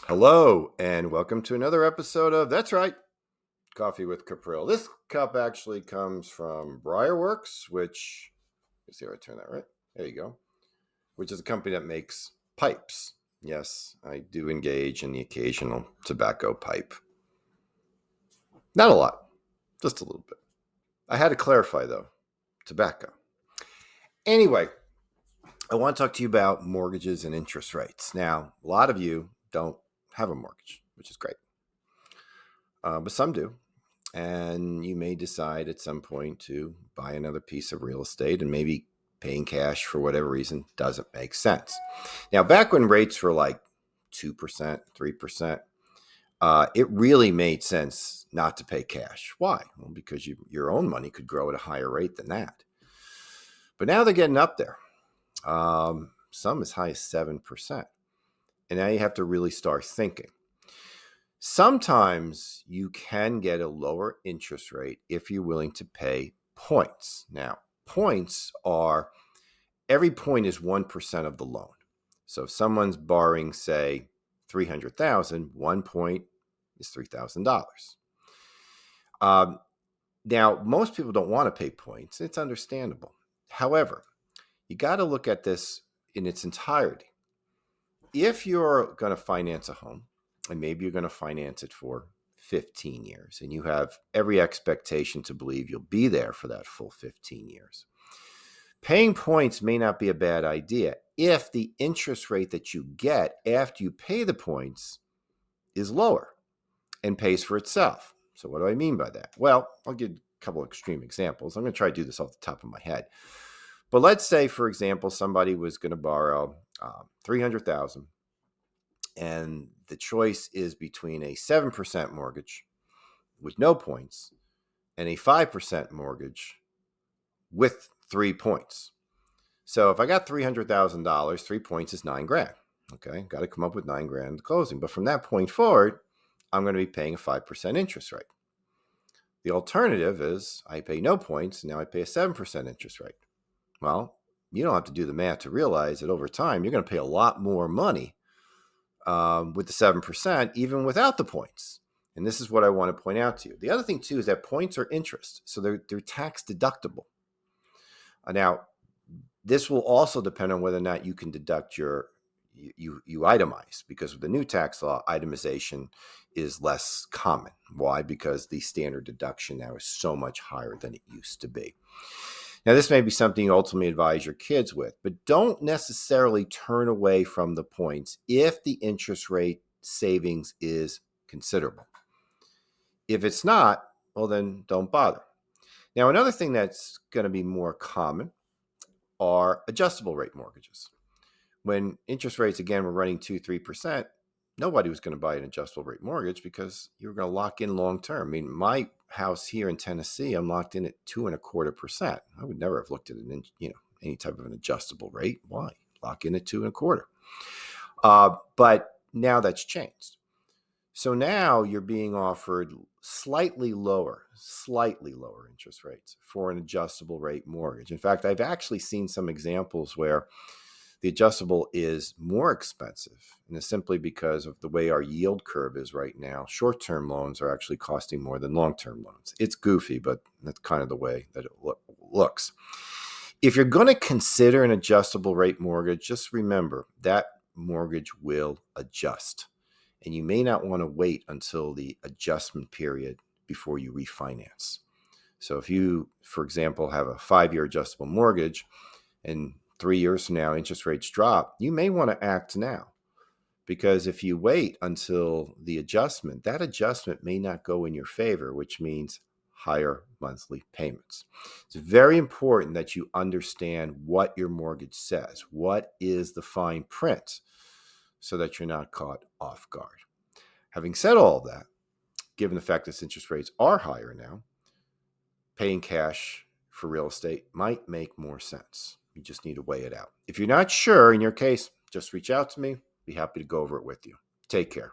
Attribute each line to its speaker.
Speaker 1: Hello, and welcome to another episode of That's Right, Coffee with Capril. This cup actually comes from Briarworks, which, let's see if I turn that right. There you go. Which is a company that makes pipes. Yes, I do engage in the occasional tobacco pipe. Not a lot, just a little bit. I had to clarify, though, tobacco. Anyway, I want to talk to you about mortgages and interest rates. Now, a lot of you don't have a mortgage, which is great, but some do. And you may decide at some point to buy another piece of real estate, and maybe paying cash for whatever reason doesn't make sense. Now, back when rates were like 2%, 3%, it really made sense not to pay cash. Why? Well, because your own money could grow at a higher rate than that. But now they're getting up there, some as high as 7%. And now you have to really start thinking. Sometimes you can get a lower interest rate if you're willing to pay points. Now, points are every point is 1% of the loan. So if someone's borrowing, say, $300,000, 1 point is $3,000. Now, most people don't want to pay points. It's understandable. However, you got to look at this in its entirety. If you're going to finance a home, and maybe you're going to finance it for 15 years, and you have every expectation to believe you'll be there for that full 15 years, paying points may not be a bad idea if the interest rate that you get after you pay the points is lower and pays for itself. So what do I mean by that? Well, I'll give a couple of extreme examples. I'm going to try to do this off the top of my head. But let's say, for example, somebody was going to borrow $300,000, and the choice is between a 7% mortgage with no points and a 5% mortgage with 3 points. So if I got $300,000, 3 points is $9,000. Okay, got to come up with $9,000 at the closing. But from that point forward, I'm going to be paying a 5% interest rate. The alternative is I pay no points, and now I pay a 7% interest rate. Well, you don't have to do the math to realize that over time, you're going to pay a lot more money with the 7%, even without the points. And this is what I want to point out to you. The other thing, too, is that points are interest, so they're tax deductible. Now, this will also depend on whether or not you can deduct you itemize, because with the new tax law, itemization is less common. Why? Because the standard deduction now is so much higher than it used to be. Now, this may be something you ultimately advise your kids with, but don't necessarily turn away from the points if the interest rate savings is considerable. If it's not, well, then don't bother. Now, another thing that's going to be more common are adjustable rate mortgages. When interest rates, again, were running 2-3%, nobody was going to buy an adjustable rate mortgage because you were going to lock in long term. I mean, my house here in Tennessee, I'm locked in at 2.25%. I would never have looked at any type of an adjustable rate. Why? Lock in at 2.25. But now that's changed. So now you're being offered slightly lower interest rates for an adjustable rate mortgage. In fact, I've actually seen some examples where the adjustable is more expensive, and it's simply because of the way our yield curve is right now. Short-term loans are actually costing more than long-term loans. It's goofy, but that's kind of the way that it looks. If you're going to consider an adjustable rate mortgage, just remember that mortgage will adjust, and you may not want to wait until the adjustment period before you refinance. So if you, for example, have a 5-year adjustable mortgage and 3 years from now interest rates drop, you may want to act now, because if you wait until the adjustment, that adjustment may not go in your favor, which means higher monthly payments. It's very important that you understand what your mortgage says. What is the fine print, so that you're not caught off guard. Having said all of that, given the fact that interest rates are higher now, paying cash for real estate might make more sense. You just need to weigh it out. If you're not sure in your case, just reach out to me. Be happy to go over it with you. Take care.